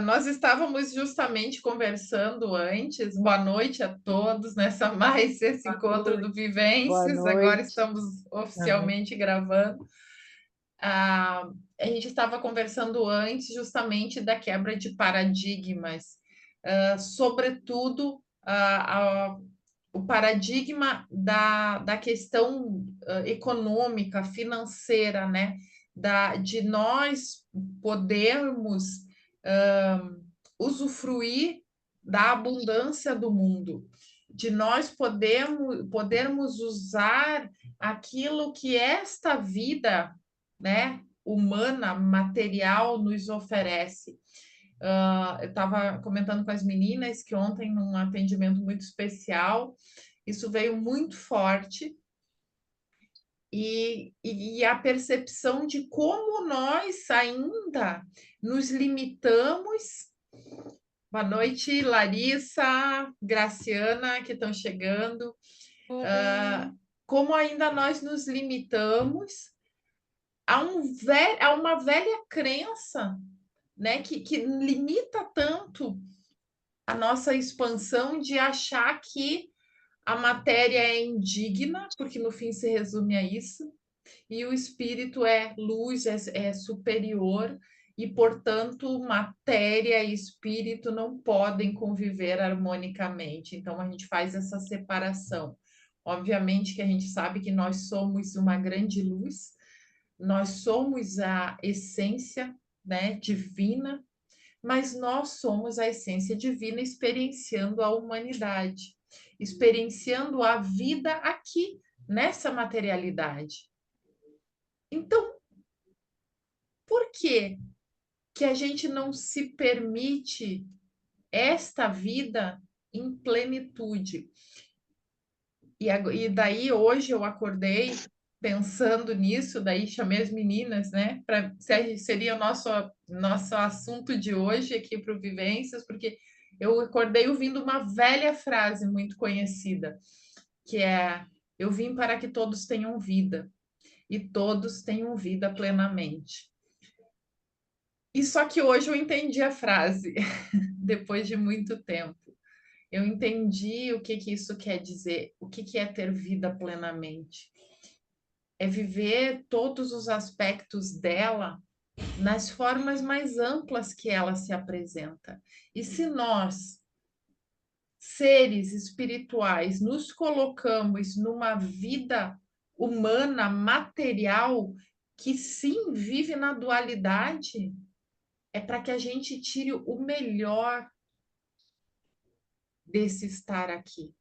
Nós estávamos justamente conversando antes. Boa noite a todos nessa mais esse Boa encontro do noite. Boa Vivências. Agora noite. estamos Aham. oficialmente gravando. Ah, a gente estava conversando antes justamente da quebra de paradigmas, sobretudo o paradigma da questão econômica, financeira, né? De nós podermos usufruir da abundância do mundo, de nós podermos usar aquilo que esta vida, né, humana, material, nos oferece. Eu estava comentando com as meninas que ontem, num atendimento muito especial, isso veio muito forte, e a percepção de como nós ainda nos limitamos. Boa noite, Larissa, Graciana, que estão chegando. Oi. Como ainda nós nos limitamos a uma velha crença, né, que limita tanto a nossa expansão de achar que a matéria é indigna, porque no fim se resume a isso, e o espírito é luz, é superior, e, portanto, matéria e espírito não podem conviver harmonicamente. Então, a gente faz essa separação. Obviamente que a gente sabe que nós somos uma grande luz, nós somos a essência, né, divina, mas nós somos a essência divina experienciando a humanidade, experienciando a vida aqui, nessa materialidade. Então, por que que a gente não se permite esta vida em plenitude? E daí hoje eu acordei pensando nisso, daí chamei as meninas, né, para seria o nosso assunto de hoje aqui para o Vivências, porque eu acordei ouvindo uma velha frase muito conhecida, que é: eu vim para que todos tenham vida e todos tenham vida plenamente. E só que hoje eu entendi a frase, depois de muito tempo. Eu entendi o que que isso quer dizer, o que que é ter vida plenamente. É viver todos os aspectos dela nas formas mais amplas que ela se apresenta. E se nós, seres espirituais, nos colocamos numa vida humana, material, que sim vive na dualidade, é para que a gente tire o melhor desse estar aqui,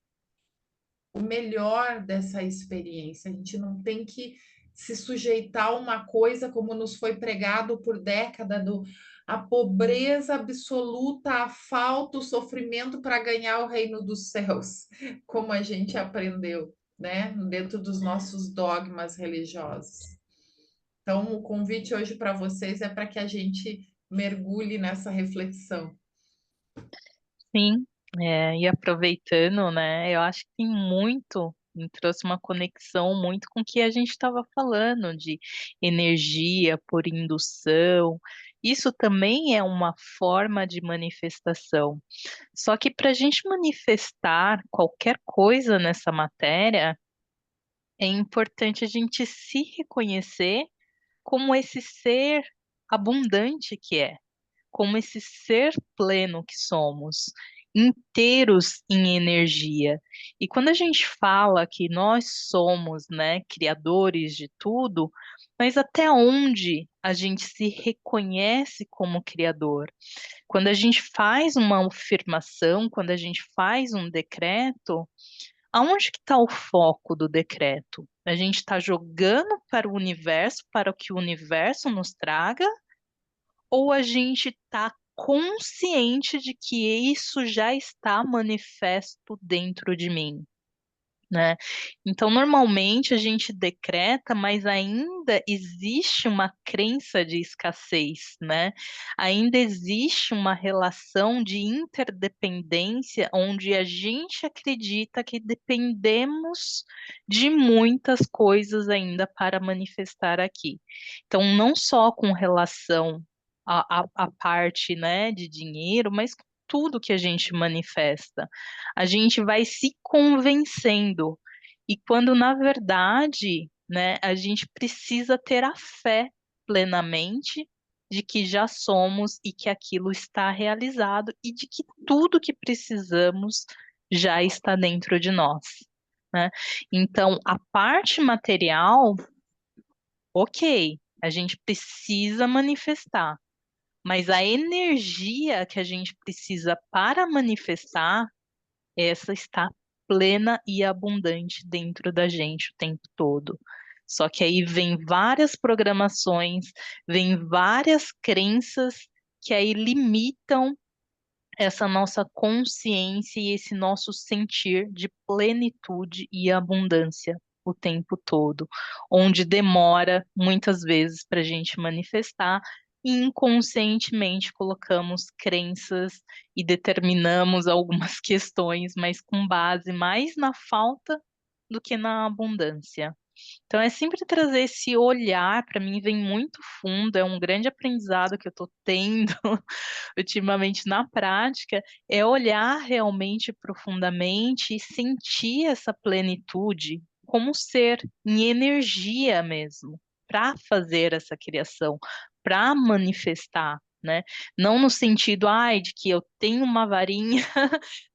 o melhor dessa experiência. A gente não tem que se sujeitar a uma coisa como nos foi pregado por década do a pobreza absoluta, a falta, o sofrimento para ganhar o reino dos céus, como a gente aprendeu, né, dentro dos nossos dogmas religiosos. Então, o convite hoje para vocês é para que a gente mergulhe nessa reflexão. Sim, e aproveitando, né, eu acho que tem muito, me trouxe uma conexão muito com o que a gente estava falando de energia por indução. Isso também é uma forma de manifestação. Só que para a gente manifestar qualquer coisa nessa matéria, é importante a gente se reconhecer como esse ser abundante que é, como esse ser pleno que somos, inteiros em energia. E quando a gente fala que nós somos, né, criadores de tudo, mas até onde a gente se reconhece como criador? Quando a gente faz uma afirmação, quando a gente faz um decreto, aonde que está o foco do decreto? A gente está jogando para o universo, para que o universo nos traga, ou a gente está consciente de que isso já está manifesto dentro de mim, né? Então, normalmente a gente decreta, mas ainda existe uma crença de escassez, né? Ainda existe uma relação de interdependência onde a gente acredita que dependemos de muitas coisas ainda para manifestar aqui. Então, não só com relação a parte, né, de dinheiro, mas com tudo que a gente manifesta. A gente vai se convencendo. E quando, na verdade, né, a gente precisa ter a fé plenamente de que já somos e que aquilo está realizado e de que tudo que precisamos já está dentro de nós, né? Então, a parte material, ok, a gente precisa manifestar, mas a energia que a gente precisa para manifestar, essa está plena e abundante dentro da gente o tempo todo. Só que aí vem várias programações, vem várias crenças que aí limitam essa nossa consciência e esse nosso sentir de plenitude e abundância o tempo todo, onde demora muitas vezes para a gente manifestar e inconscientemente colocamos crenças e determinamos algumas questões, mas com base mais na falta do que na abundância. Então, é sempre trazer esse olhar, para mim, vem muito fundo, é um grande aprendizado que eu estou tendo ultimamente na prática, é olhar realmente profundamente e sentir essa plenitude como ser, em energia mesmo, para fazer essa criação, para manifestar. Né? Não no sentido, ai, de que eu tenho uma varinha,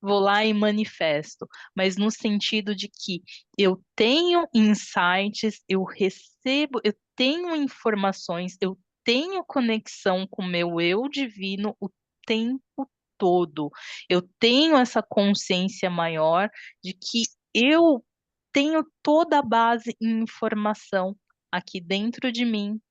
vou lá e manifesto, mas no sentido de que eu tenho insights, eu recebo, eu tenho informações, eu tenho conexão com o meu eu divino o tempo todo. Eu tenho essa consciência maior de que eu tenho toda a base em informação aqui dentro de mim,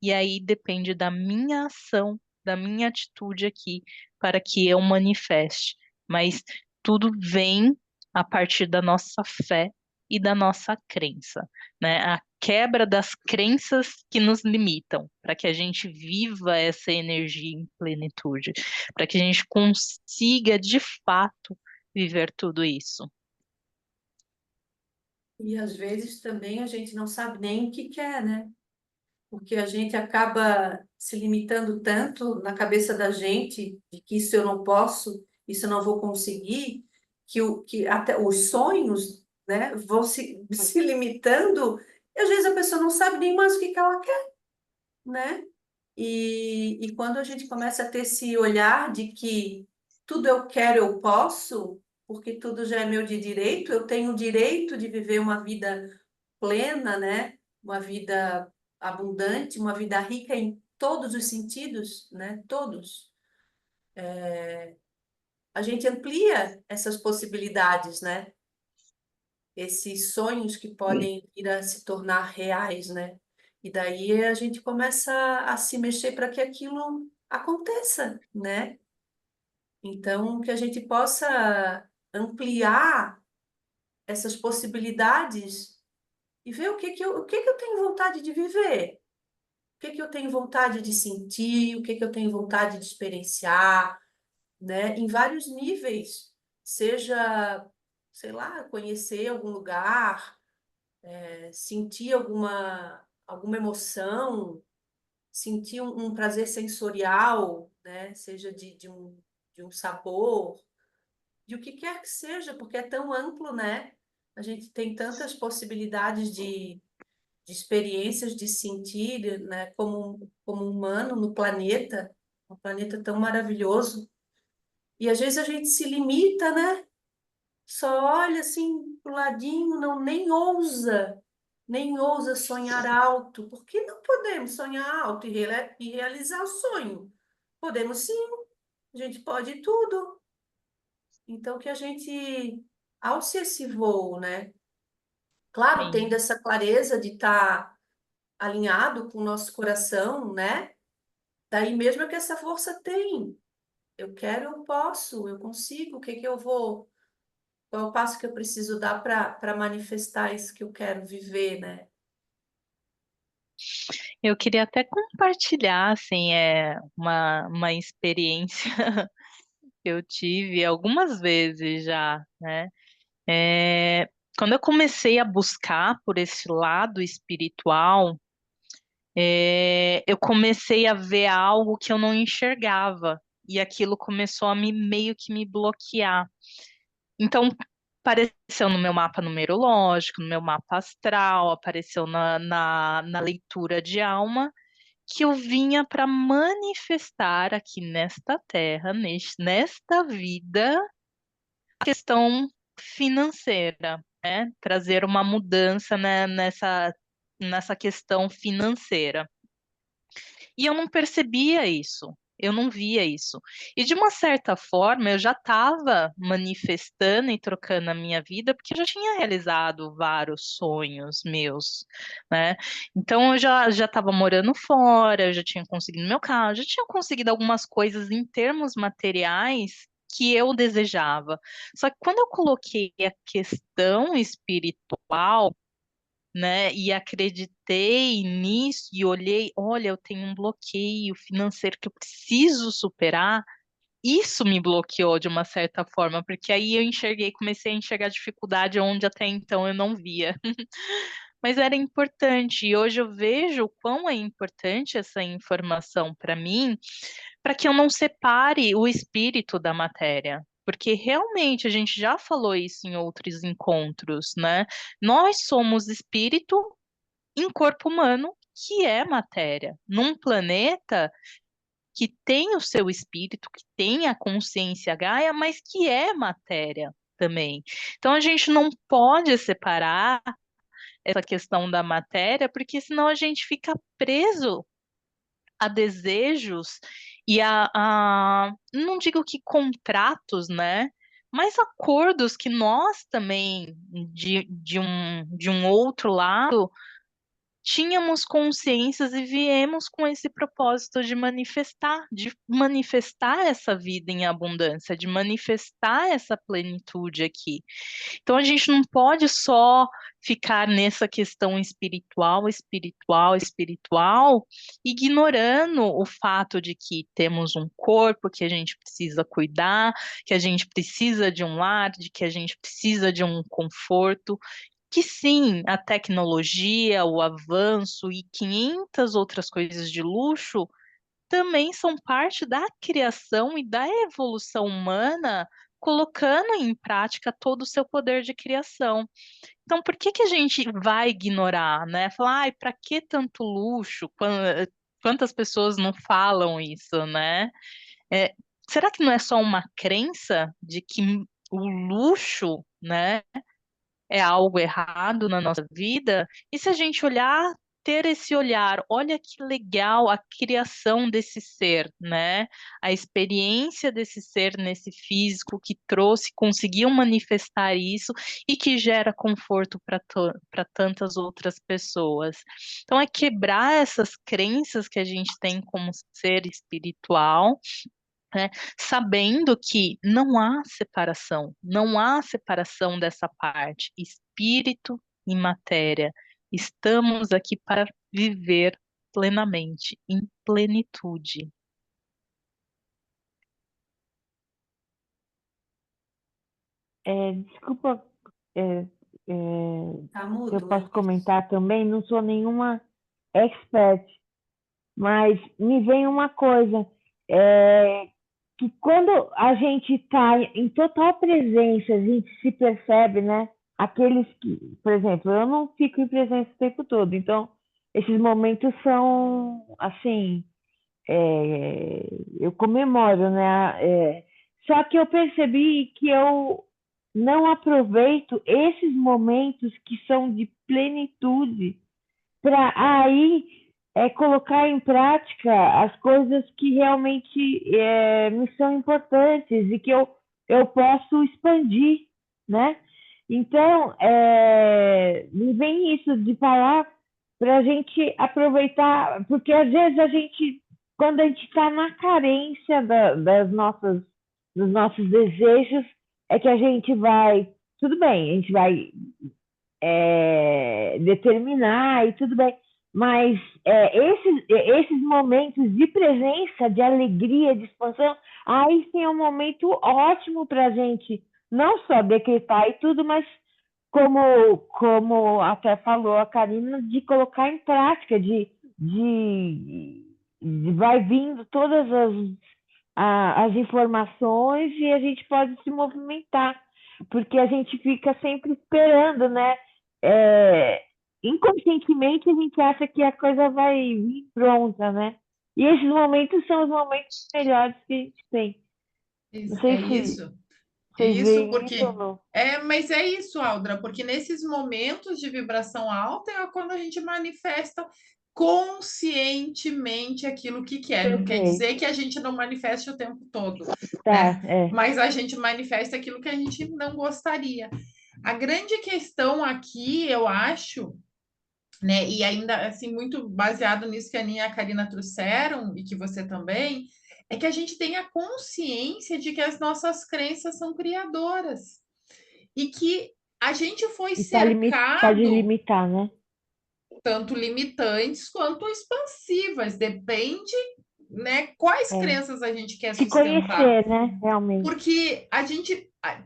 e aí depende da minha ação, da minha atitude aqui, para que eu manifeste. Mas tudo vem a partir da nossa fé e da nossa crença, né? A quebra das crenças que nos limitam, para que a gente viva essa energia em plenitude, para que a gente consiga de fato viver tudo isso. E às vezes também a gente não sabe nem o que quer, né? Porque a gente acaba se limitando tanto na cabeça da gente de que isso eu não posso, isso eu não vou conseguir, que até os sonhos, né, vão se limitando, e às vezes a pessoa não sabe nem mais o que ela quer, né? E quando a gente começa a ter esse olhar de que tudo eu quero, eu posso, porque tudo já é meu de direito, eu tenho o direito de viver uma vida plena, né? Uma vida abundante, uma vida rica em todos os sentidos, né? Todos. A gente amplia essas possibilidades, né? Esses sonhos que podem ir a se tornar reais, né? E daí a gente começa a se mexer para que aquilo aconteça, né? Então, que a gente possa ampliar essas possibilidades e ver o que que eu tenho vontade de viver. O que que eu tenho vontade de sentir, o que que eu tenho vontade de experienciar, né? Em vários níveis, seja, sei lá, conhecer algum lugar, sentir alguma emoção, sentir um prazer sensorial, né? Seja de um sabor, de o que quer que seja, porque é tão amplo, né? A gente tem tantas possibilidades de experiências de sentir, né, como humano no planeta, um planeta tão maravilhoso. E às vezes a gente se limita, né? Só olha assim pro ladinho, não nem ousa sonhar alto. Por que não podemos sonhar alto e realizar o sonho? Podemos sim, a gente pode tudo. Então que a gente alce esse voo, né? Claro, tendo Sim. essa clareza de estar alinhado com o nosso coração, né? Daí mesmo é que essa força tem. Eu quero, eu posso, eu consigo. O que que eu vou? Qual é o passo que eu preciso dar para manifestar isso que eu quero viver, né? Eu queria até compartilhar, assim, uma experiência que eu tive algumas vezes já, né? É, quando eu comecei a buscar por esse lado espiritual, eu comecei a ver algo que eu não enxergava. E aquilo começou a meio que me bloquear. Então, apareceu no meu mapa numerológico, no meu mapa astral, apareceu na leitura de alma, que eu vinha para manifestar aqui nesta terra, nesta vida, a questão financeira, né? Trazer uma mudança, né, nessa questão financeira. E eu não percebia isso, eu não via isso. E de uma certa forma, eu já estava manifestando e trocando a minha vida, porque eu já tinha realizado vários sonhos meus, né? Então eu já estava morando fora, eu já tinha conseguido meu carro, já tinha conseguido algumas coisas em termos materiais que eu desejava. Só que quando eu coloquei a questão espiritual, né? E acreditei nisso e olhei, olha, eu tenho um bloqueio financeiro que eu preciso superar. Isso me bloqueou de uma certa forma, porque aí eu enxerguei, comecei a enxergar dificuldade onde até então eu não via. Mas era importante, e hoje eu vejo o quão é importante essa informação para mim, para que eu não separe o espírito da matéria. Porque realmente a gente já falou isso em outros encontros, né? Nós somos espírito em corpo humano, que é matéria, num planeta que tem o seu espírito, que tem a consciência Gaia, mas que é matéria também. Então a gente não pode separar essa questão da matéria, porque senão a gente fica preso a desejos e não digo que contratos, né? Mas acordos que nós também, de um outro lado, tínhamos consciências e viemos com esse propósito de manifestar essa vida em abundância, de manifestar essa plenitude aqui. Então a gente não pode só ficar nessa questão espiritual, espiritual, espiritual, ignorando o fato de que temos um corpo que a gente precisa cuidar, que a gente precisa de um lar, de que a gente precisa de um conforto, que sim, a tecnologia, o avanço e 500 outras coisas de luxo também são parte da criação e da evolução humana, colocando em prática todo o seu poder de criação. Então, por que que a gente vai ignorar, né? Falar, ai, para que tanto luxo? Quantas pessoas não falam isso, né? É, será que não é só uma crença de que o luxo, né, é algo errado na nossa vida? E se a gente olhar, ter esse olhar, olha que legal a criação desse ser, né? A experiência desse ser nesse físico que trouxe, conseguiu manifestar isso e que gera conforto para tantas outras pessoas. Então, é quebrar essas crenças que a gente tem como ser espiritual, né, sabendo que não há separação dessa parte, espírito e matéria. Estamos aqui para viver plenamente, em plenitude. Desculpa, é, é, Tá se eu mudo, posso Wendy? comentar também, não sou nenhuma expert, mas me vem uma coisa, que quando a gente está em total presença, a gente se percebe, né? Aqueles que, por exemplo, eu não fico em presença o tempo todo, então esses momentos são, assim, é, eu comemoro, né? Só que eu percebi que eu não aproveito esses momentos que são de plenitude para aí colocar em prática as coisas que realmente me são importantes e que eu posso expandir, né? Então, me vem isso de falar para a gente aproveitar, porque às vezes a gente, quando a gente está na carência dos nossos desejos, é que a gente vai, tudo bem, a gente vai determinar e tudo bem. Mas esses momentos de presença, de alegria, de expansão, aí sim é um momento ótimo para a gente não só decretar e tudo, mas como até falou a Karina, de colocar em prática, de vai vindo todas as informações e a gente pode se movimentar, porque a gente fica sempre esperando, né? É, inconscientemente a gente acha que a coisa vai vir pronta, né? E esses momentos são os momentos melhores que a gente tem. Não sei É se isso. É vocês isso veem isso ou porque não. mas é isso, Aldra, porque nesses momentos de vibração alta é quando a gente manifesta conscientemente aquilo que quer. Não quer Perfeito. dizer que a gente não manifeste o tempo todo, Tá, né? é. Mas a gente manifesta aquilo que a gente não gostaria. A grande questão aqui, eu acho, né, e ainda assim, muito baseado nisso que a Aninha e a Karina trouxeram, e que você também, é que a gente tenha consciência de que as nossas crenças são criadoras e que a gente foi E pode cercado limitar, né? tanto limitantes quanto expansivas, depende, né, quais É. crenças a gente quer Se sustentar, conhecer, né? Realmente. porque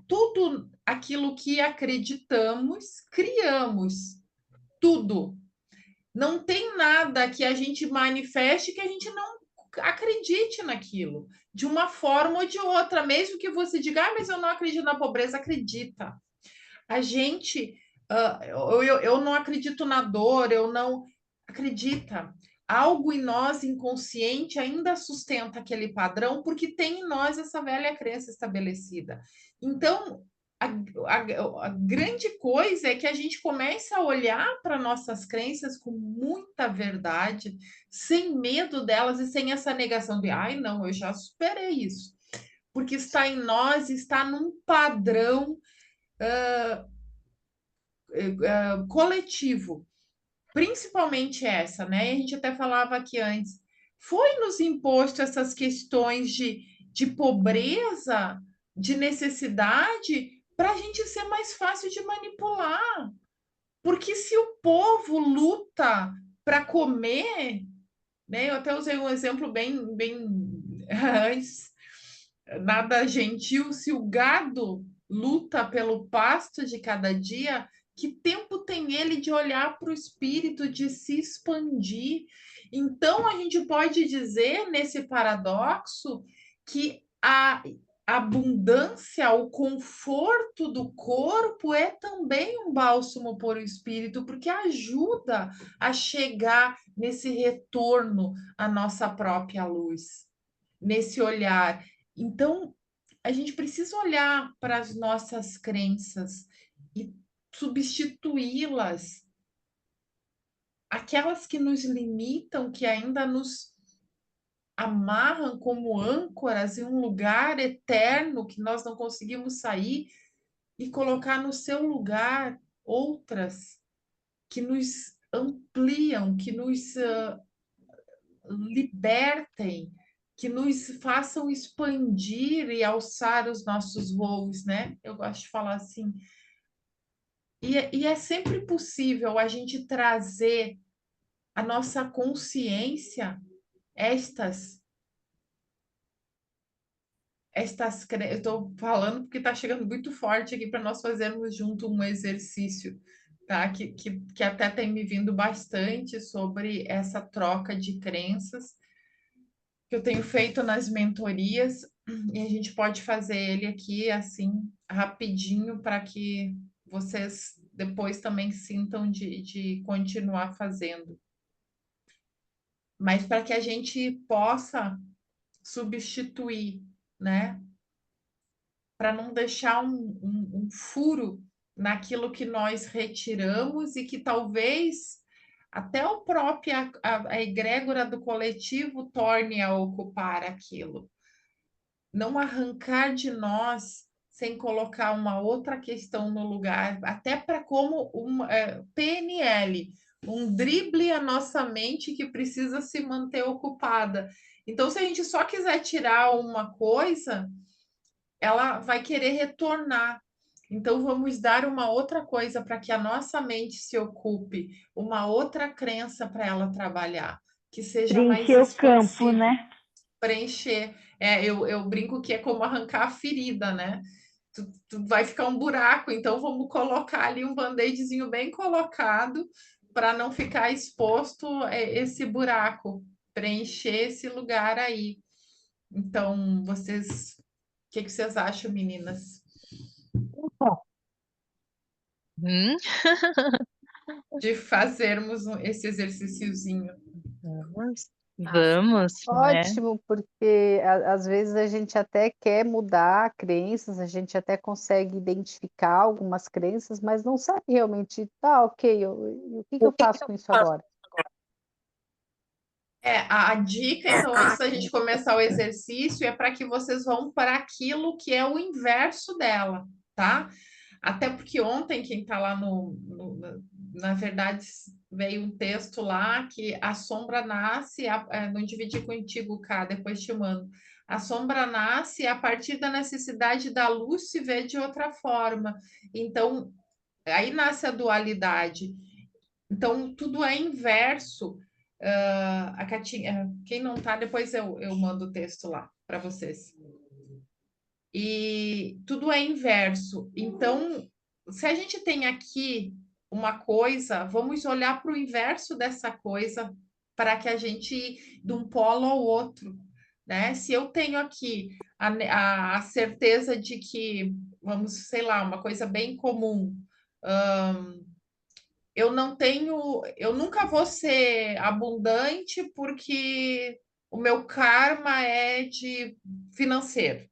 tudo aquilo que acreditamos, criamos, tudo. Não tem nada que a gente manifeste que a gente não acredite naquilo, de uma forma ou de outra, mesmo que você diga, mas eu não acredito na pobreza, acredita. A gente, eu não acredito na dor, eu não acredita. Algo em nós inconsciente ainda sustenta aquele padrão, porque tem em nós essa velha crença estabelecida. Então, a grande coisa é que a gente comece a olhar para nossas crenças com muita verdade, sem medo delas e sem essa negação de, ai, não, eu já superei isso. Porque está em nós, está num padrão coletivo, principalmente essa, né? A gente até falava aqui antes, foi nos imposto essas questões de pobreza, de necessidade, para a gente ser mais fácil de manipular. Porque se o povo luta para comer, né? Eu até usei um exemplo bem antes, nada gentil, se o gado luta pelo pasto de cada dia, que tempo tem ele de olhar para o espírito, de se expandir? Então, a gente pode dizer, nesse paradoxo, que a abundância, o conforto do corpo é também um bálsamo para o espírito, porque ajuda a chegar nesse retorno à nossa própria luz, nesse olhar. Então, a gente precisa olhar para as nossas crenças e substituí-las, aquelas que nos limitam, que ainda nos amarram como âncoras em um lugar eterno que nós não conseguimos sair, e colocar no seu lugar outras que nos ampliam, que nos libertem, que nos façam expandir e alçar os nossos voos, né? Eu gosto de falar assim. E é sempre possível a gente trazer a nossa consciência estas eu estou falando porque está chegando muito forte aqui para nós fazermos junto um exercício, tá? Que até tem me vindo bastante sobre essa troca de crenças que eu tenho feito nas mentorias, e a gente pode fazer ele aqui assim rapidinho para que vocês depois também sintam de continuar fazendo. Mas para que a gente possa substituir, né? Para não deixar um furo naquilo que nós retiramos e que talvez até o próprio, a egrégora do coletivo torne a ocupar aquilo. Não arrancar de nós sem colocar uma outra questão no lugar, até para como PNL, um drible à nossa mente que precisa se manter ocupada. Então, se a gente só quiser tirar uma coisa, ela vai querer retornar. Então, vamos dar uma outra coisa para que a nossa mente se ocupe, uma outra crença para ela trabalhar, que seja mais Preencher o campo, expansiva, né? preencher. Eu brinco que é como arrancar a ferida, né? Tu vai ficar um buraco, então vamos colocar ali um band-aidzinho bem colocado para não ficar exposto esse buraco, preencher esse lugar aí. Então, vocês, o que vocês acham, meninas? Hum, De fazermos esse exercíciozinho. vamos, Acho vamos, né? Ótimo, porque às vezes a gente até quer mudar crenças, a gente até consegue identificar algumas crenças, mas não sabe realmente, tá, ok, o que que eu faço com isso agora? A dica, então, antes da gente começar o exercício, é para que vocês vão para aquilo que é o inverso dela, tá? Até porque ontem, quem está lá na verdade, veio um texto lá que a sombra nasce, não dividi contigo, cá, depois te mando. A sombra nasce a partir da necessidade da luz se ver de outra forma. Então, aí nasce a dualidade. Então, tudo é inverso. A Catinha, quem não tá, depois eu mando o texto lá para vocês. E tudo é inverso. Então, se a gente tem aqui uma coisa, vamos olhar para o inverso dessa coisa para que a gente de um polo ao outro, né? Se eu tenho aqui a certeza de que, vamos, sei lá, uma coisa bem comum, eu nunca vou ser abundante porque o meu karma é de financeiro.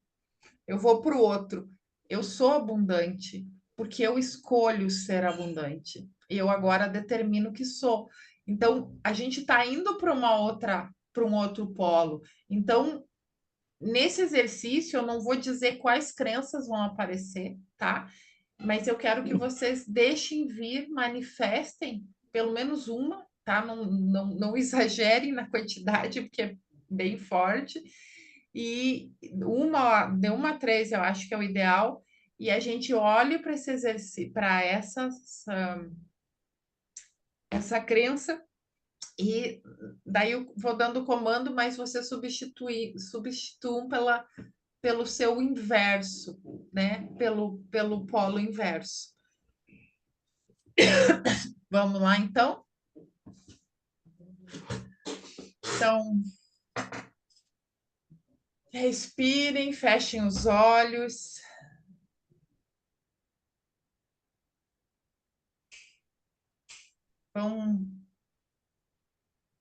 Eu vou para o outro. Eu sou abundante porque eu escolho ser abundante. E eu agora determino que sou. Então, a gente está indo para um outro polo. Então, nesse exercício, eu não vou dizer quais crenças vão aparecer, tá? Mas eu quero que vocês deixem vir, manifestem pelo menos uma, tá? Não exagerem na quantidade, porque é bem forte. E de uma a três, eu acho que é o ideal. E a gente olhe para esse exercício, para essa crença, e daí eu vou dando o comando, mas você substituam pelo seu inverso, né? Pelo polo inverso. Vamos lá, então? Então, respirem, fechem os olhos. Vão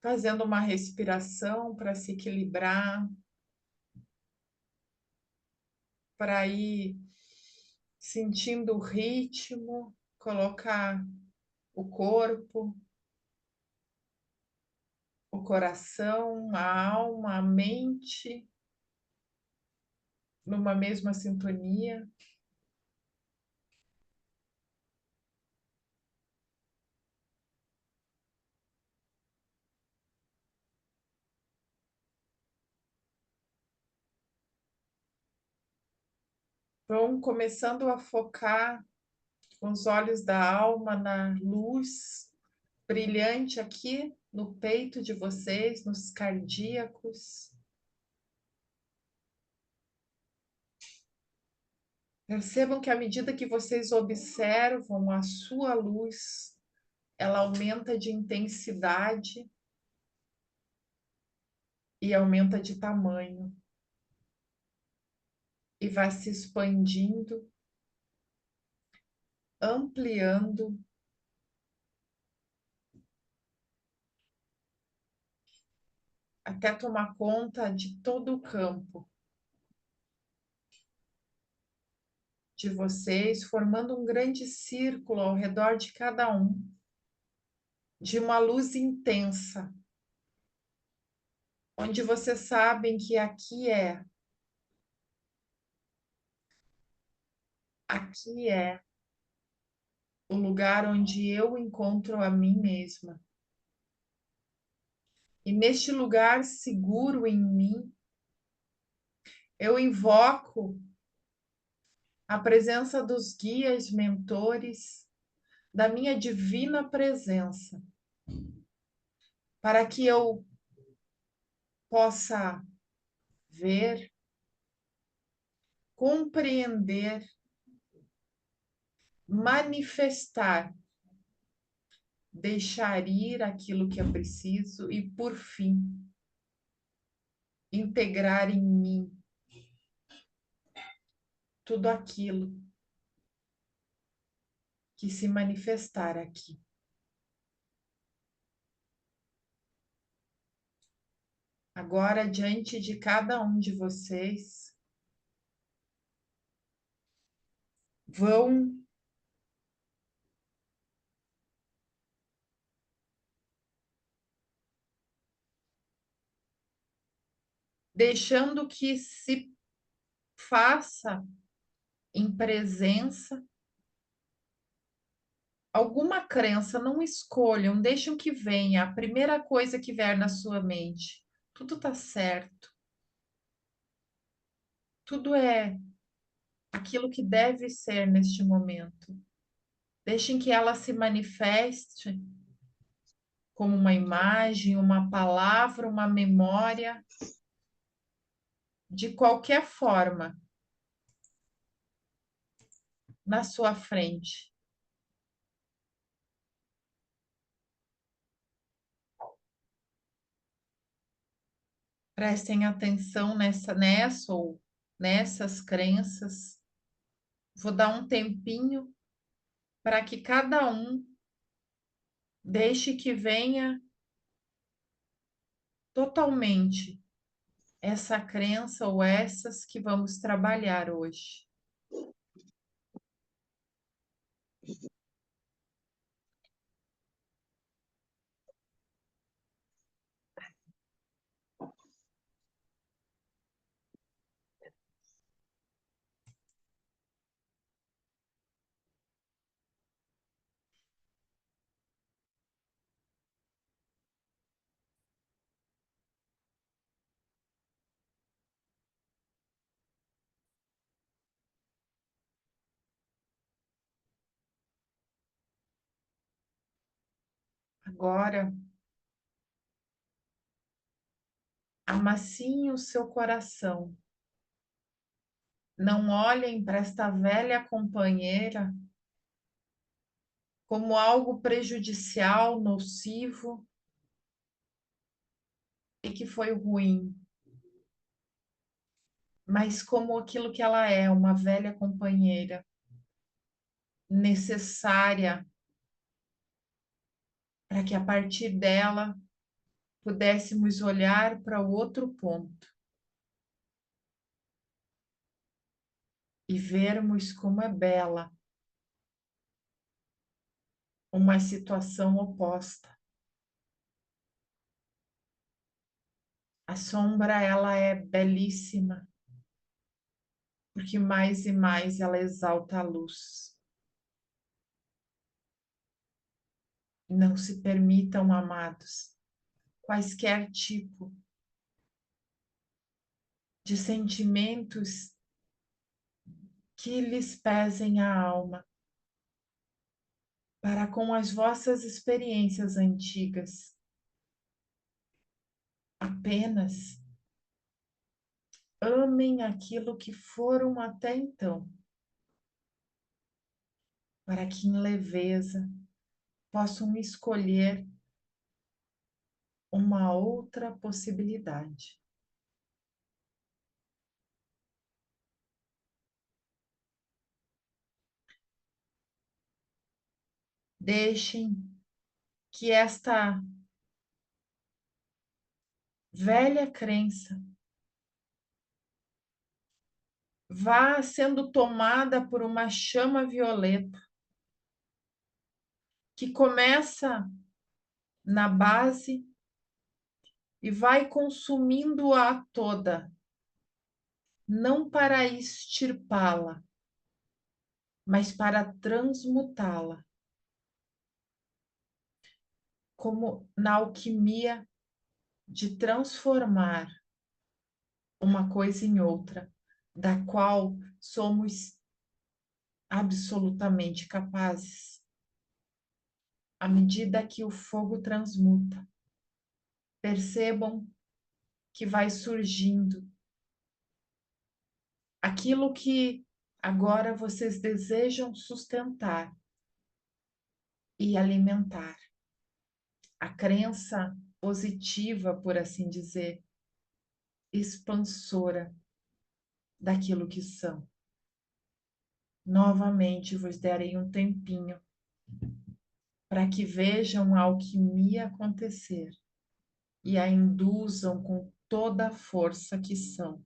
fazendo uma respiração para se equilibrar, para ir sentindo o ritmo, colocar o corpo, o coração, a alma, a mente numa mesma sintonia. Vão começando a focar os olhos da alma na luz brilhante aqui no peito de vocês, nos cardíacos. Percebam que à medida que vocês observam a sua luz, ela aumenta de intensidade e aumenta de tamanho e vai se expandindo, ampliando até tomar conta de todo o campo de vocês, formando um grande círculo ao redor de cada um, de uma luz intensa, onde vocês sabem que aqui é o lugar onde eu encontro a mim mesma. E neste lugar seguro em mim, eu invoco a presença dos guias, mentores, da minha divina presença, para que eu possa ver, compreender, manifestar deixar ir aquilo que é preciso e, por fim, integrar em mim tudo aquilo que se manifestar aqui. Agora, diante de cada um de vocês, vão deixando que se faça em presença alguma crença, não escolham, deixem que venha, a primeira coisa que vier na sua mente. Tudo está certo. Tudo é aquilo que deve ser neste momento. Deixem que ela se manifeste como uma imagem, uma palavra, uma memória, de qualquer forma, na sua frente. Prestem atenção nessa ou nessas crenças. Vou dar um tempinho para que cada um deixe que venha totalmente essa crença ou essas que vamos trabalhar hoje. Agora, amaciem o seu coração. Não olhem para esta velha companheira como algo prejudicial, nocivo e que foi ruim, mas como aquilo que ela é, uma velha companheira necessária para que a partir dela pudéssemos olhar para o outro ponto e vermos como é bela uma situação oposta. A sombra, ela é belíssima, porque mais e mais ela exalta a luz. Não se permitam, amados, quaisquer tipo de sentimentos que lhes pesem a alma, para com as vossas experiências antigas. Apenas amem aquilo que foram até então, para que em leveza possam escolher uma outra possibilidade. Deixem que esta velha crença vá sendo tomada por uma chama violeta que começa na base e vai consumindo-a toda, não para extirpá-la, mas para transmutá-la, como na alquimia de transformar uma coisa em outra, da qual somos absolutamente capazes. À medida que o fogo transmuta, percebam que vai surgindo aquilo que agora vocês desejam sustentar e alimentar. a crença positiva, por assim dizer, expansora daquilo que são. Novamente vos darei um tempinho para que vejam a alquimia acontecer e a induzam com toda a força que são.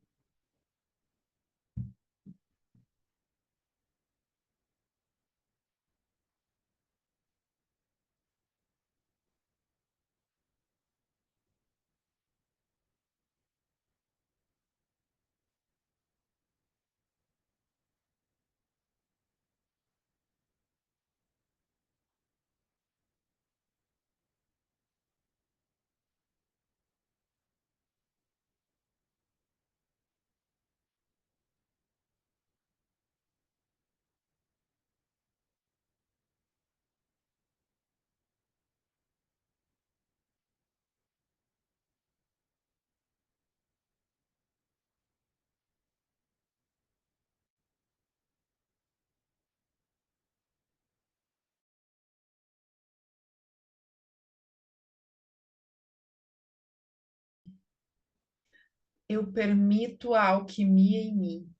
Eu permito a alquimia em mim.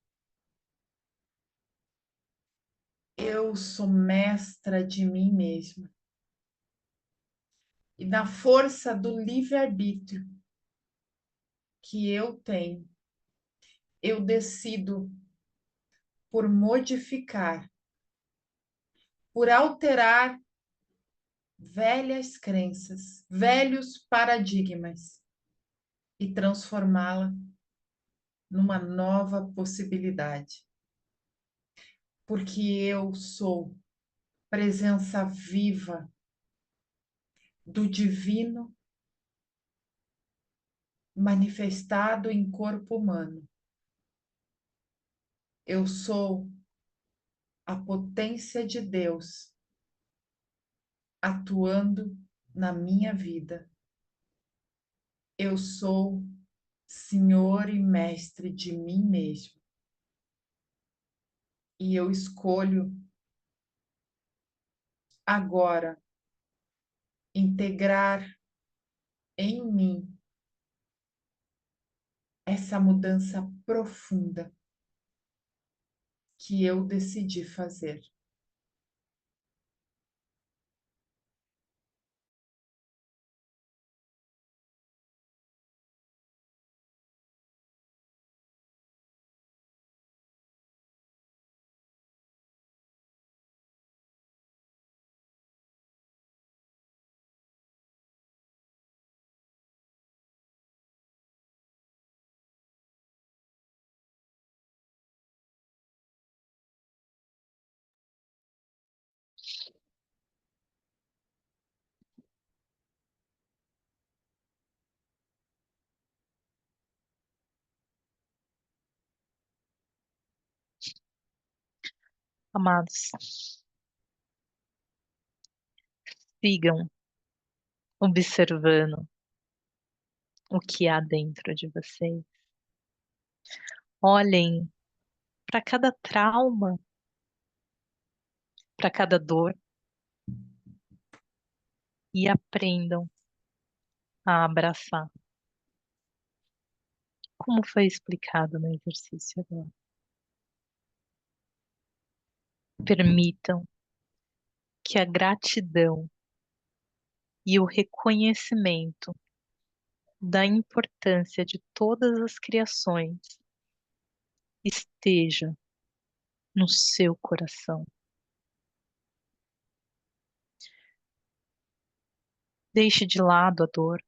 Eu sou mestra de mim mesma. E na força do livre-arbítrio que eu tenho, eu decido por modificar, por alterar velhas crenças, velhos paradigmas e transformá-la numa nova possibilidade. Porque eu sou presença viva do divino manifestado em corpo humano. Eu sou a potência de Deus atuando na minha vida. Eu sou Senhor e Mestre de mim mesmo. E eu escolho agora integrar em mim essa mudança profunda que eu decidi fazer. Amados, sigam observando o que há dentro de vocês. Olhem para cada trauma, para cada dor e aprendam a abraçar, como foi explicado no exercício agora. Permitam que a gratidão e o reconhecimento da importância de todas as criações esteja no seu coração. Deixe de lado a dor.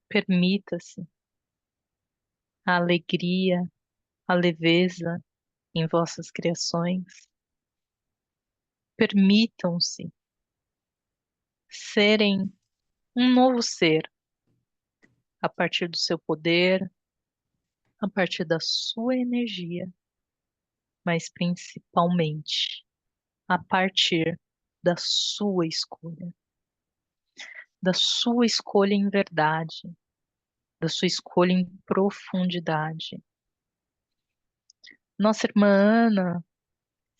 Permita-se a alegria, a leveza em vossas criações. Permitam-se serem um novo ser a partir do seu poder, a partir da sua energia, mas principalmente a partir da sua escolha em verdade, da sua escolha em profundidade. Nossa irmã Ana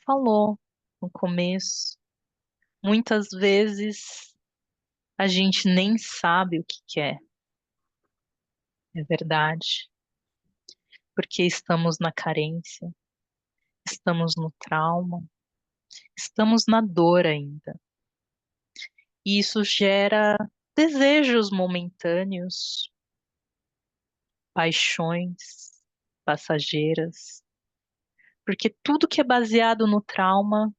falou no começo Muitas vezes a gente nem sabe o que quer, é verdade, porque estamos na carência, estamos no trauma, estamos na dor ainda. E isso gera desejos momentâneos, paixões passageiras, porque tudo que é baseado no trauma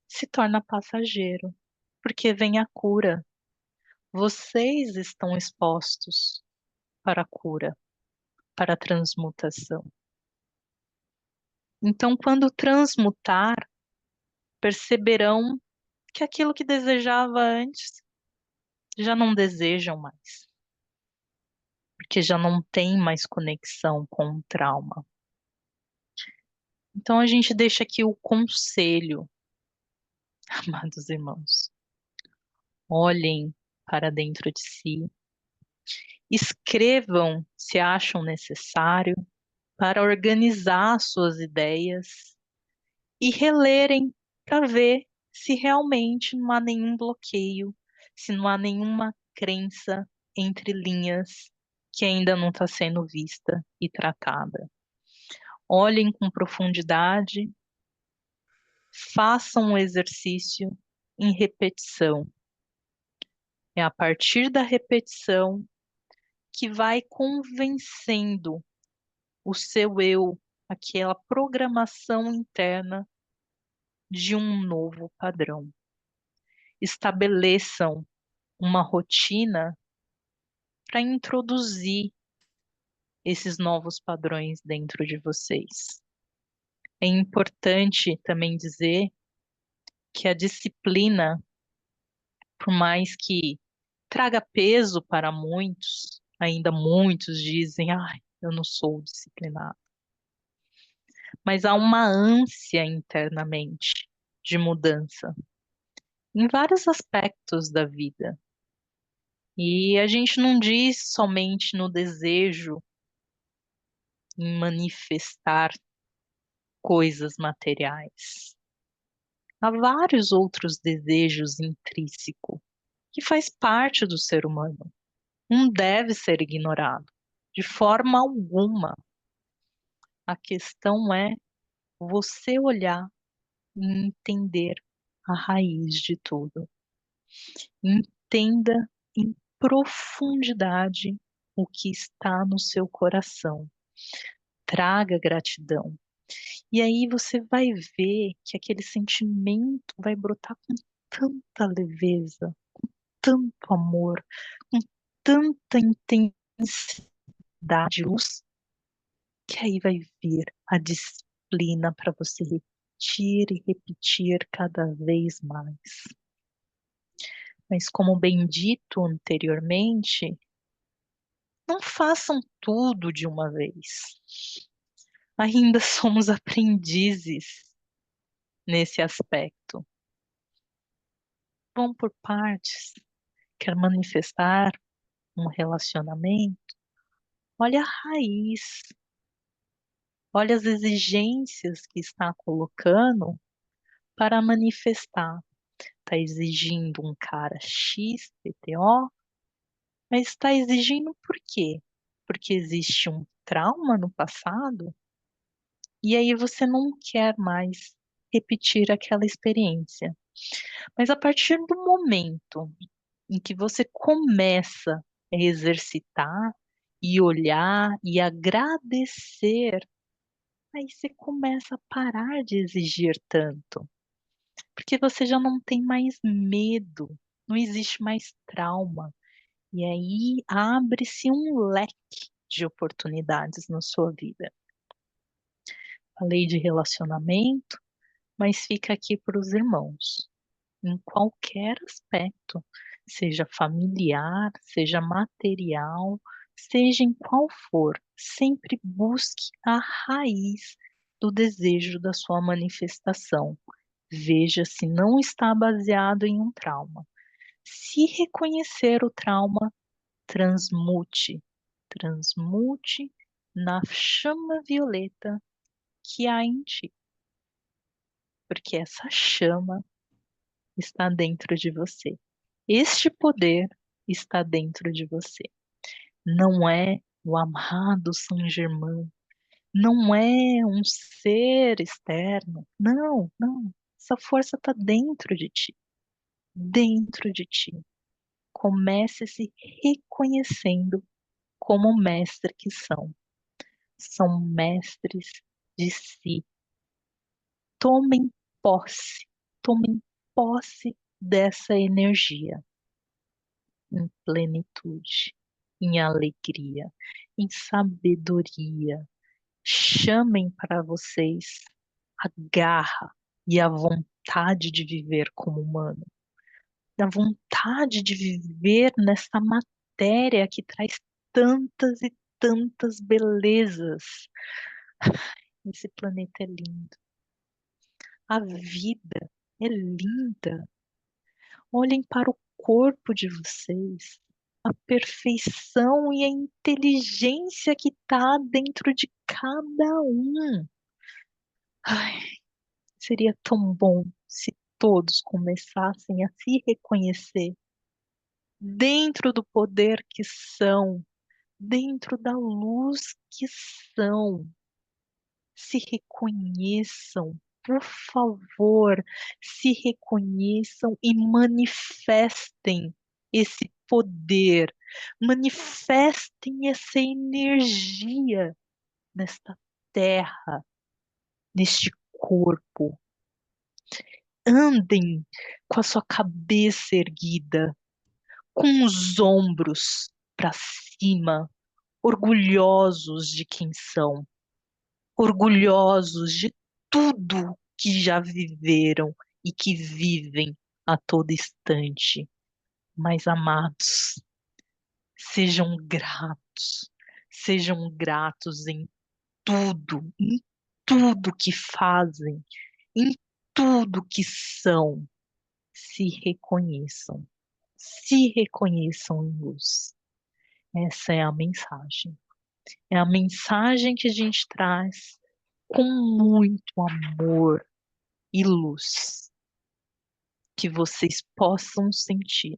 se torna passageiro, porque vem a cura. Vocês estão expostos para a cura, para a transmutação. Então, quando transmutar, perceberão que aquilo que desejava antes já não desejam mais, porque já não tem mais conexão com o trauma. Então, a gente deixa aqui o conselho, amados irmãos. Olhem para dentro de si, escrevam se acham necessário para organizar suas ideias e relerem para ver se realmente não há nenhum bloqueio, se não há nenhuma crença entre linhas que ainda não está sendo vista e tratada. Olhem com profundidade, façam um exercício em repetição. É a partir da repetição que vai convencendo o seu eu, aquela programação interna de um novo padrão. Estabeleçam uma rotina para introduzir esses novos padrões dentro de vocês. É importante também dizer que a disciplina, por mais que traga peso para muitos, ainda muitos dizem, ai, eu não sou disciplinado. Mas há uma ânsia internamente de mudança em vários aspectos da vida. E a gente não diz somente no desejo em manifestar coisas materiais. Há vários outros desejos intrínsecos que faz parte do ser humano. Não deve ser ignorado de forma alguma. A questão é você olhar e entender a raiz de tudo. Entenda em profundidade o que está no seu coração. Traga gratidão. E aí você vai ver que aquele sentimento vai brotar com tanta leveza, tanto amor, com tanta intensidade, luz, que aí vai vir a disciplina para você repetir e repetir cada vez mais. Mas como bem dito anteriormente, não façam tudo de uma vez. Ainda somos aprendizes nesse aspecto. Vão por partes. Quer manifestar um relacionamento? Olha a raiz. Olha as exigências que está colocando para manifestar. Está exigindo um cara X, PTO, mas está exigindo por quê? Porque existe um trauma no passado e aí você não quer mais repetir aquela experiência. Mas a partir do momento em que você começa a exercitar e olhar e agradecer, aí você começa a parar de exigir tanto, porque você já não tem mais medo, não existe mais trauma, e aí abre-se um leque de oportunidades na sua vida. Falei de relacionamento, mas fica aqui para os irmãos. Em qualquer aspecto, seja familiar, seja material, seja em qual for, sempre busque a raiz do desejo da sua manifestação. Veja se não está baseado em um trauma. Se reconhecer o trauma, transmute. Transmute na chama violeta que há em ti. Porque essa chama está dentro de você. Este poder está dentro de você. Não é o amado Saint Germain, não é um ser externo. Não, não. Essa força está dentro de ti. Dentro de ti. Comece se reconhecendo como mestre que são. São mestres de si. Tomem posse. Tomem posse dessa energia em plenitude, em alegria, em sabedoria. Chamem para vocês a garra e a vontade de viver como humano, da vontade de viver nessa matéria que traz tantas e tantas belezas. Esse planeta é lindo. A vida é linda. Olhem para o corpo de vocês, a perfeição e a inteligência que está dentro de cada um. Ai, seria tão bom se todos começassem a se reconhecer dentro do poder que são, dentro da luz que são. Se reconheçam, por favor, se reconheçam e manifestem esse poder, manifestem essa energia nesta terra, neste corpo. Andem com a sua cabeça erguida, com os ombros para cima, orgulhosos de quem são, orgulhosos de tudo que já viveram e que vivem a todo instante. Mas amados, sejam gratos em tudo que fazem, em tudo que são. Se reconheçam em luz. Essa é a mensagem. É a mensagem que a gente traz com muito amor e luz, que vocês possam sentir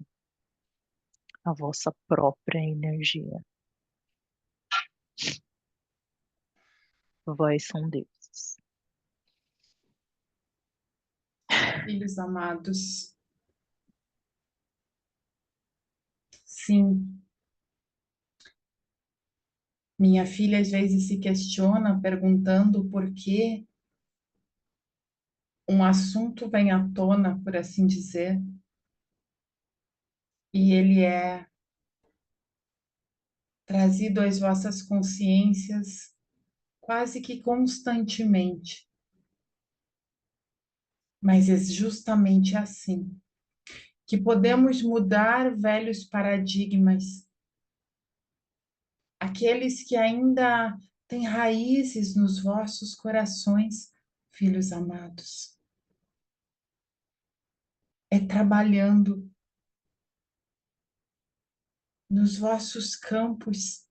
a vossa própria energia. Vós são deuses. Filhos amados, sim, minha filha às vezes se questiona perguntando por que um assunto vem à tona, por assim dizer, e ele é trazido às vossas consciências quase que constantemente. Mas é justamente assim que podemos mudar velhos paradigmas, aqueles que ainda têm raízes nos vossos corações, filhos amados. É trabalhando nos vossos campos,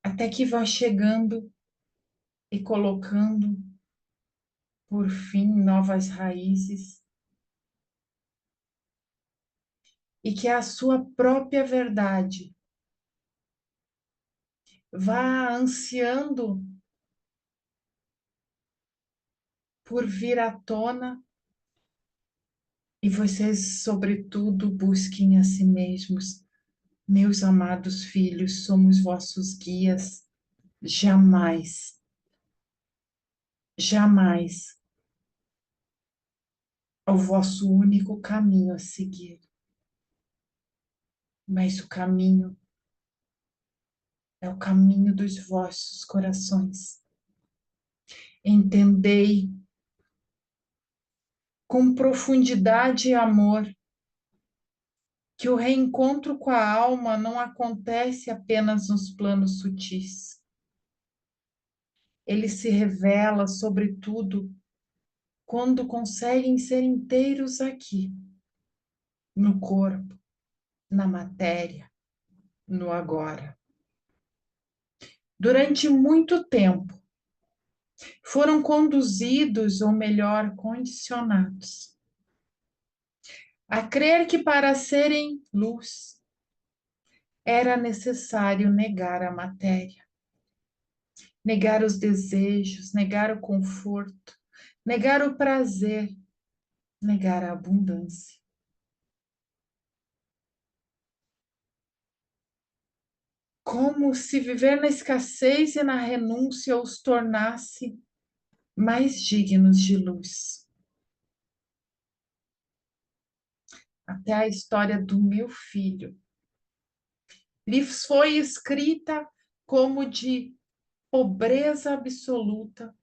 até que vá chegando e colocando, por fim, novas raízes, e que a sua própria verdade vá ansiando por vir à tona, e vocês, sobretudo, busquem a si mesmos. Meus amados filhos, somos vossos guias. Jamais, jamais é o vosso único caminho a seguir. Mas o caminho é o caminho dos vossos corações. Entendei com profundidade e amor que o reencontro com a alma não acontece apenas nos planos sutis. Ele se revela, sobretudo, quando conseguem ser inteiros aqui, no corpo, na matéria, no agora. Durante muito tempo, foram conduzidos, ou melhor, condicionados, a crer que para serem luz era necessário negar a matéria, negar os desejos, negar o conforto, negar o prazer, negar a abundância. Como se viver na escassez e na renúncia os tornasse mais dignos de luz. Até a história do meu filho lhe foi escrita como de pobreza absoluta,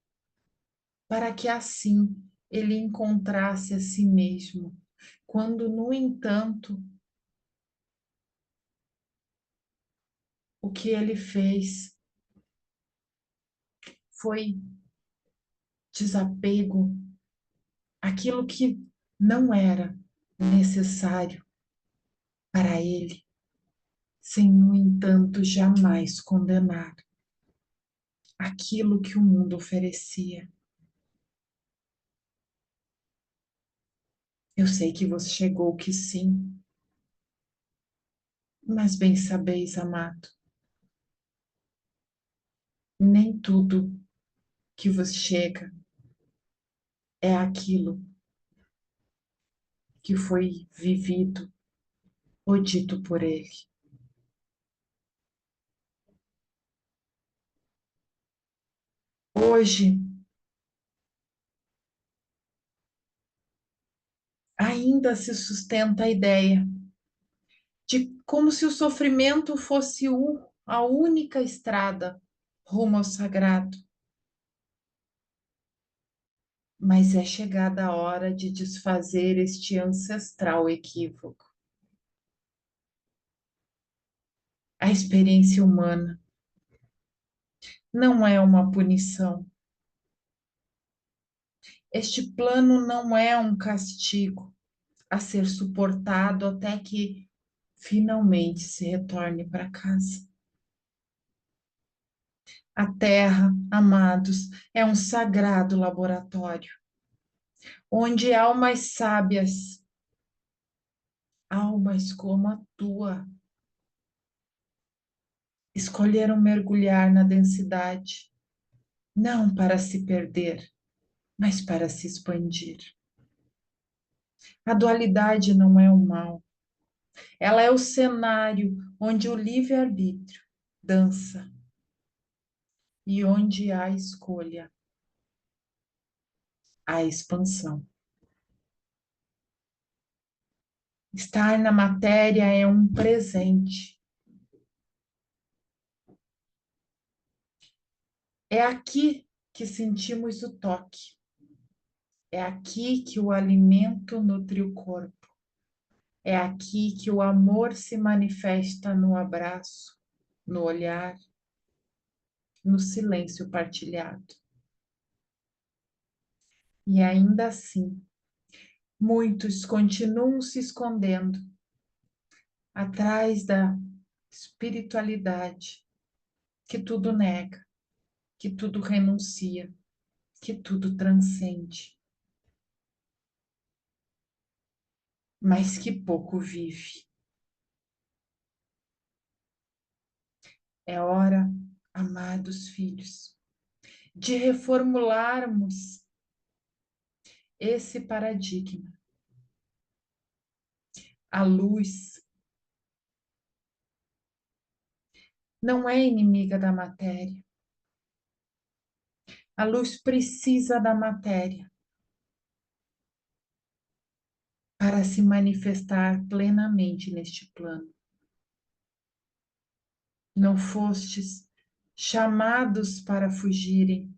para que assim ele encontrasse a si mesmo, quando, no entanto, o que ele fez foi desapego àquilo que não era necessário para ele, sem, no entanto, jamais condenar aquilo que o mundo oferecia. Eu sei que você chegou que sim, mas bem sabeis, amado, nem tudo que vos chega é aquilo que foi vivido ou dito por ele. Hoje, ainda se sustenta a ideia de como se o sofrimento fosse a única estrada rumo ao sagrado. Mas é chegada a hora de desfazer este ancestral equívoco. A experiência humana não é uma punição. Este plano não é um castigo a ser suportado até que finalmente se retorne para casa. A Terra, amados, é um sagrado laboratório, onde almas sábias, almas como a tua, escolheram mergulhar na densidade, não para se perder, mas para se expandir. A dualidade não é o mal, ela é o cenário onde o livre-arbítrio dança e onde há escolha, há expansão. Estar na matéria é um presente. É aqui que sentimos o toque. É aqui que o alimento nutre o corpo. É aqui que o amor se manifesta no abraço, no olhar, no silêncio partilhado. E ainda assim, muitos continuam se escondendo atrás da espiritualidade que tudo nega, que tudo renuncia, que tudo transcende, mas que pouco vive. É hora, amados filhos, de reformularmos esse paradigma. A luz não é inimiga da matéria. A luz precisa da matéria para se manifestar plenamente neste plano. Não fostes chamados para fugirem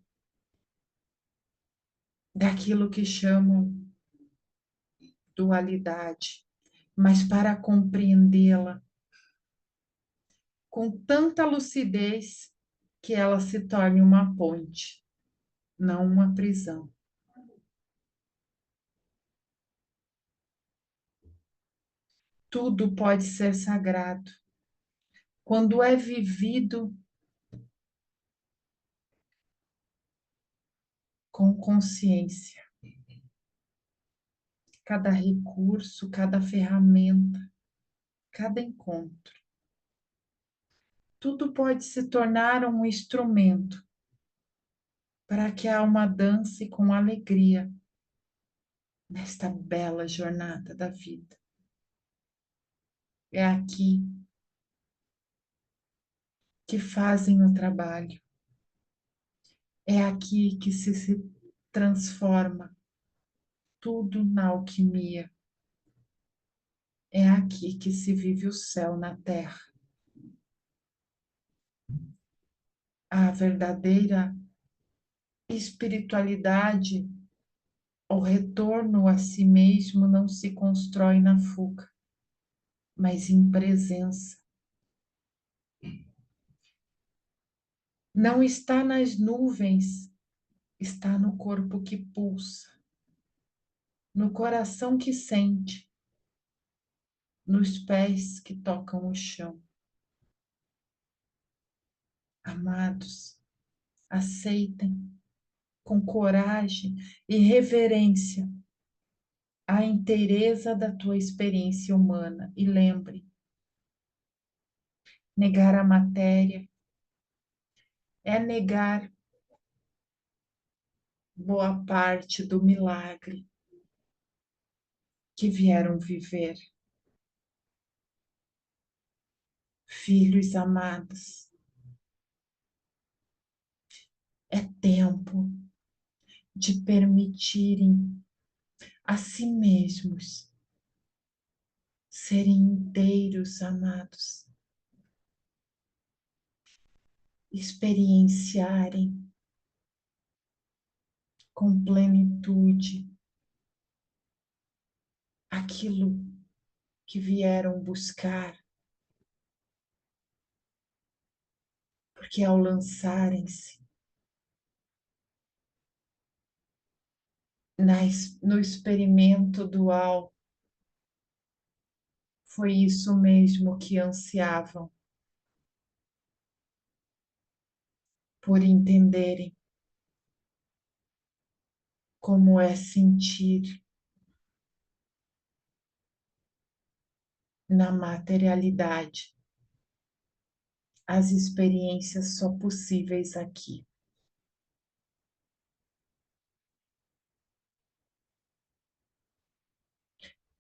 daquilo que chamam dualidade, mas para compreendê-la com tanta lucidez que ela se torne uma ponte, não uma prisão. Tudo pode ser sagrado quando é vivido com consciência. cada recurso, cada ferramenta, cada encontro. Tudo pode se tornar um instrumento para que a alma dance com alegria nesta bela jornada da vida. É aqui que fazem o trabalho. É aqui que se transforma tudo na alquimia. É aqui que se vive o céu na terra. A verdadeira espiritualidade, o retorno a si mesmo não se constrói na fuga, mas em presença. Não está nas nuvens, está no corpo que pulsa, no coração que sente, nos pés que tocam o chão. Amados, aceitem com coragem e reverência a inteireza da tua experiência humana e lembre, negar a matéria é negar boa parte do milagre que vieram viver. Filhos amados, é tempo de permitirem a si mesmos serem inteiros, amados, experienciarem com plenitude aquilo que vieram buscar, porque ao lançarem-se no experimento dual, foi isso mesmo que ansiavam, por entenderem como é sentir na materialidade as experiências só possíveis aqui.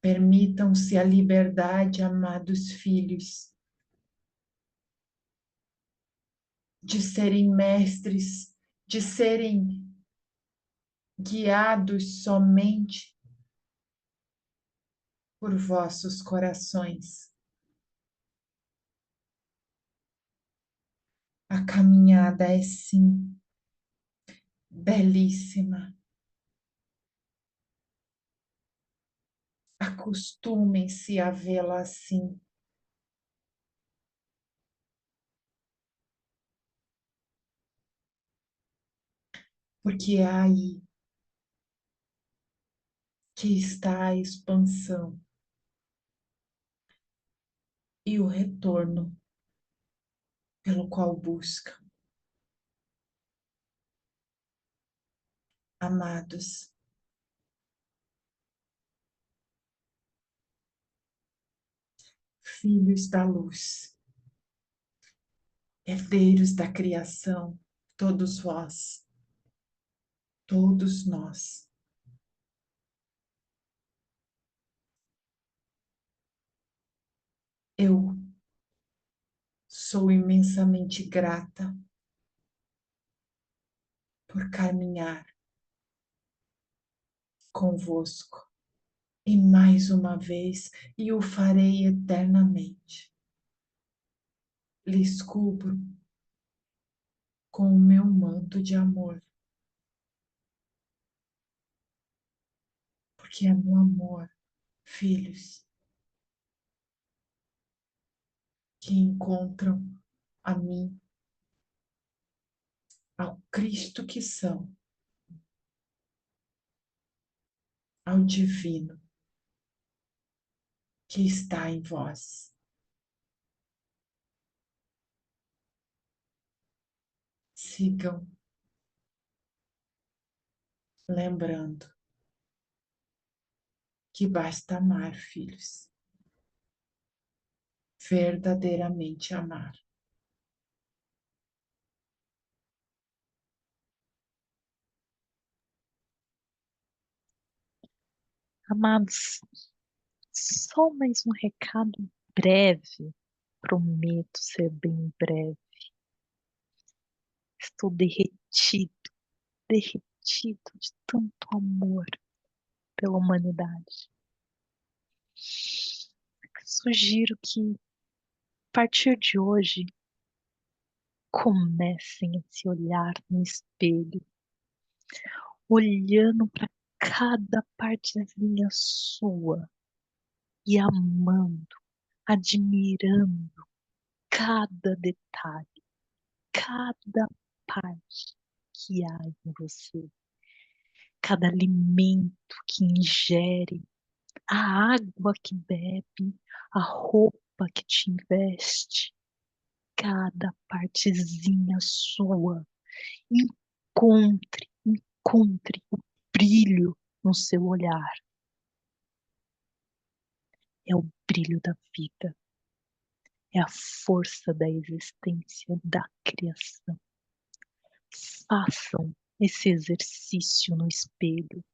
Permitam-se a liberdade, amados filhos, de serem mestres, de serem guiados somente por vossos corações. A caminhada é sim belíssima. Acostumem-se a vê-la assim. Porque é aí que está a expansão e o retorno pelo qual busca. Amados, filhos da luz, herdeiros da criação, todos vós, todos nós. Eu sou imensamente grata por caminhar convosco e mais uma vez, e o farei eternamente. Lhes cubro com o meu manto de amor, porque é no amor, filhos, que encontram a mim, ao Cristo que são, ao divino que está em vós. Sigam lembrando que basta amar, filhos, verdadeiramente amar. Amados, só mais um recado breve. Prometo ser bem breve. Estou derretido, derretido de tanto amor pela humanidade. Sugiro que, a partir de hoje, comecem a se olhar no espelho, olhando para cada partezinha sua e amando, admirando cada detalhe, cada parte que há em você, cada alimento que ingere, a água que bebe, a roupa que te veste, cada partezinha sua. Encontre o brilho no seu olhar. É o brilho da vida, é a força da existência, da criação. Façam esse exercício no espelho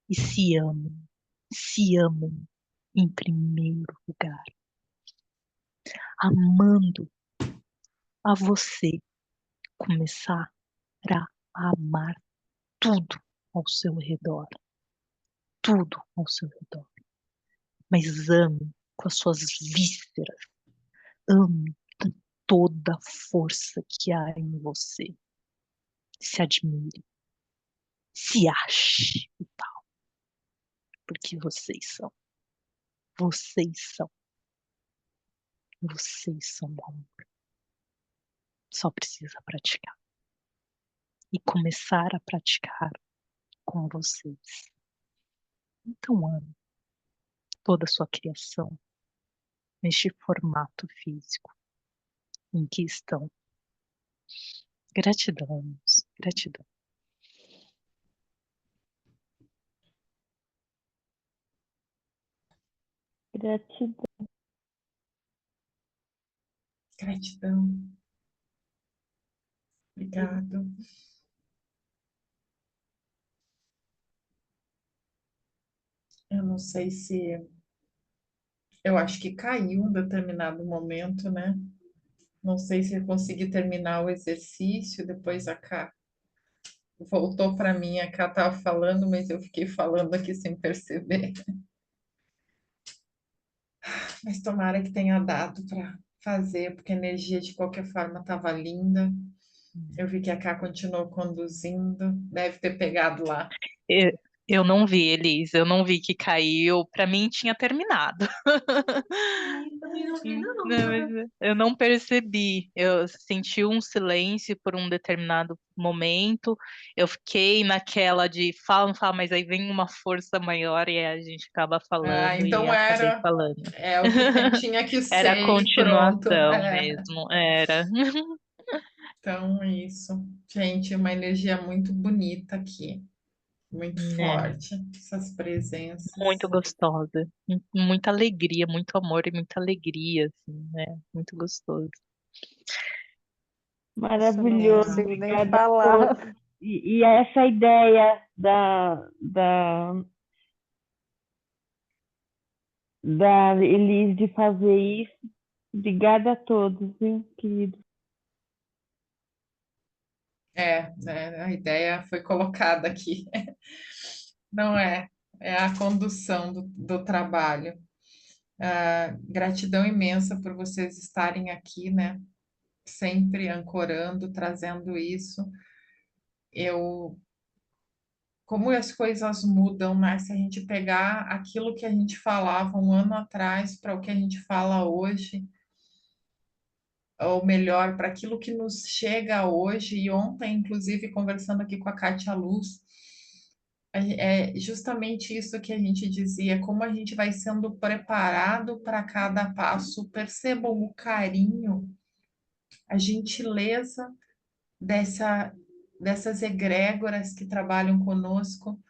e se amem em primeiro lugar, amando a você, começará a amar tudo ao seu redor, tudo ao seu redor. Mas ame com as suas vísceras, ame com toda a força que há em você. Se admire, se ache o tal, porque vocês são, vocês são o amor. Só precisa praticar e começar a praticar com vocês. Então ame toda a sua criação neste formato físico em que estão. Gratidão, gratidão. Gratidão. Gratidão. Obrigado. Eu não sei se... Eu acho que caiu um determinado momento, né? Não sei se eu consegui terminar o exercício, depois a Cá voltou para mim, a Cá estava falando, mas eu fiquei falando aqui sem perceber. Mas tomara que tenha dado para fazer, porque a energia de qualquer forma estava linda. Eu vi que a Cá continuou conduzindo, deve ter pegado lá. Eu, eu não vi, Elis, eu não vi que caiu. Para mim tinha terminado. Também não vi, não. Não, mas eu não percebi. Eu senti um silêncio por um determinado momento. Eu fiquei naquela de fala, não fala, mas aí vem uma força maior e aí a gente acaba Ah, falando e então acabei era falando. o que tinha que Era a ser e pronto. continuação mesmo, era. Então, isso. Gente, uma energia muito bonita aqui, muito É, forte, essas presenças. muito gostosa. Muita alegria, muito amor e muita alegria, assim, né? Muito gostoso. Nossa, não Maravilhoso. Legal. consigo nem Obrigada a falar. todos. E essa ideia da Elis de fazer isso. Obrigada a todos, viu, querido? Né, a ideia foi colocada aqui. Não é a condução do trabalho. Gratidão imensa por vocês estarem aqui, né? Sempre ancorando, trazendo isso. Como as coisas mudam, né? Se a gente pegar aquilo que a gente falava um ano atrás para o que a gente fala hoje, ou melhor, para aquilo que nos chega hoje, e ontem, inclusive, conversando aqui com a Kátia Luz, é justamente isso que a gente dizia, como a gente vai sendo preparado para cada passo. Percebam o carinho, a gentileza dessas egrégoras que trabalham conosco,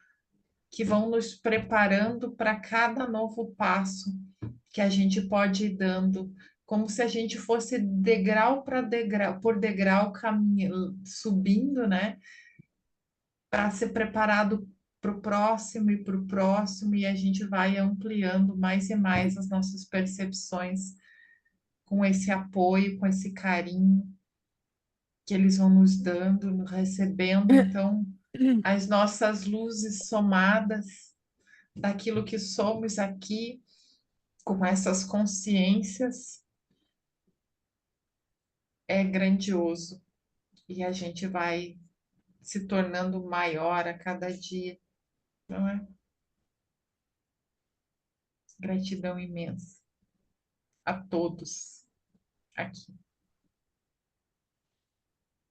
que vão nos preparando para cada novo passo que a gente pode ir dando, como se a gente fosse degrau para degrau, por degrau subindo, né? Para ser preparado para o próximo e para o próximo, e a gente vai ampliando mais e mais as nossas percepções com esse apoio, com esse carinho que eles vão nos dando, recebendo, então, as nossas luzes somadas daquilo que somos aqui, com essas consciências, é grandioso. E a gente vai se tornando maior a cada dia, não é? Gratidão imensa a todos aqui.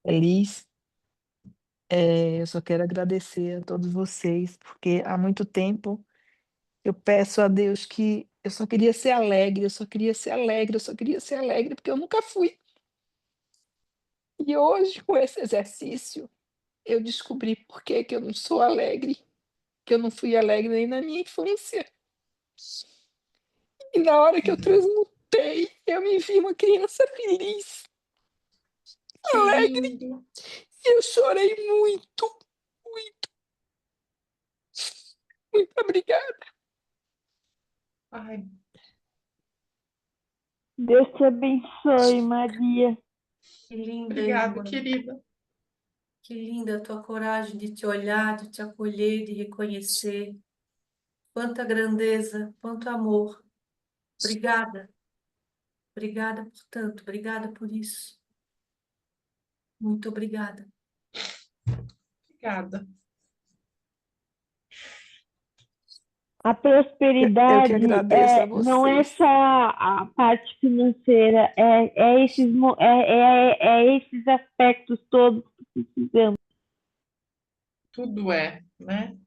Feliz. Eu só quero agradecer a todos vocês, porque há muito tempo eu peço a Deus que eu só queria ser alegre, eu só queria ser alegre, eu só queria ser alegre, porque eu nunca fui. E hoje, com esse exercício, eu descobri por que que eu não sou alegre, que eu não fui alegre nem na minha infância. E na hora que eu transmutei, eu me vi uma criança feliz, Que alegre, lindo! e eu chorei muito, muito, muito obrigada. Ai, Deus te abençoe, Maria. Que linda, obrigado, irmã. querida. Que linda a tua coragem de te olhar, de te acolher, de reconhecer. Quanta grandeza, quanto amor. Obrigada. Obrigada por tanto, obrigada por isso. Muito obrigada. Obrigada. A Eu que prosperidade agradeço a não é vocês. só a parte financeira, é esses aspectos todos que precisamos. Tudo é, né?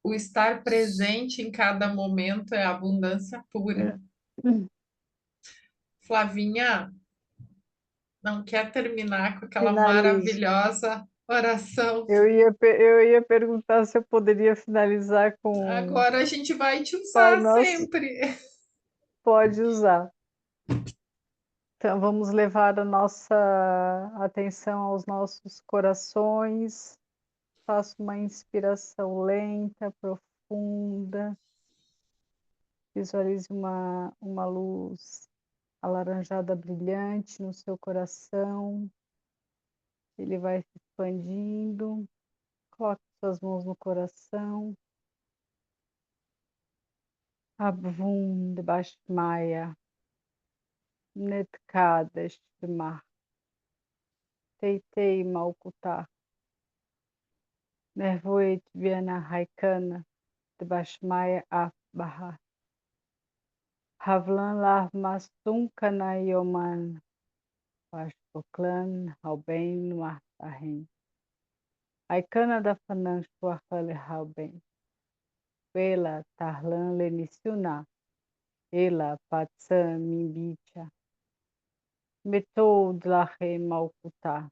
O estar presente em cada momento é abundância pura. Flavinha, não quer terminar com aquela Finalize. maravilhosa oração? Eu ia perguntar se eu poderia finalizar com Agora a gente vai te Pai usar Nosso. sempre. Pode usar. Então, vamos levar a nossa atenção aos nossos corações. Faça uma inspiração lenta, profunda. Visualize uma luz alaranjada brilhante no seu coração. Ele vai se expandindo. Coloque suas mãos no coração. Abvum debaixo de Maia. Netkadesh Mar. Teitei Malkutar. Nervoet Viana Raikana. Debaixo de Maia Bahar. Havlan Lav Mastum Kanayoman. Pashpoklan Hauben Martahen. Aikana da Fanan Shuahale Hauben. Pela Tarlan Leniciuna. Ela Patsan Mimbicha. Metod Lahe Malkuta.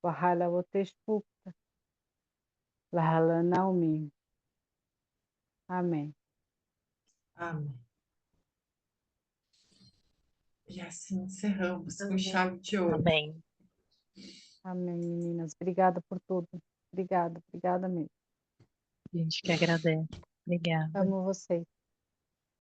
Wahala Votespukta. Lahala Naumim. Amém. Amém. E assim encerramos com Amém. chave de ouro. Amém. Amém, meninas. Obrigada por tudo. Obrigada mesmo. A gente que agradece. Obrigada. Amo vocês.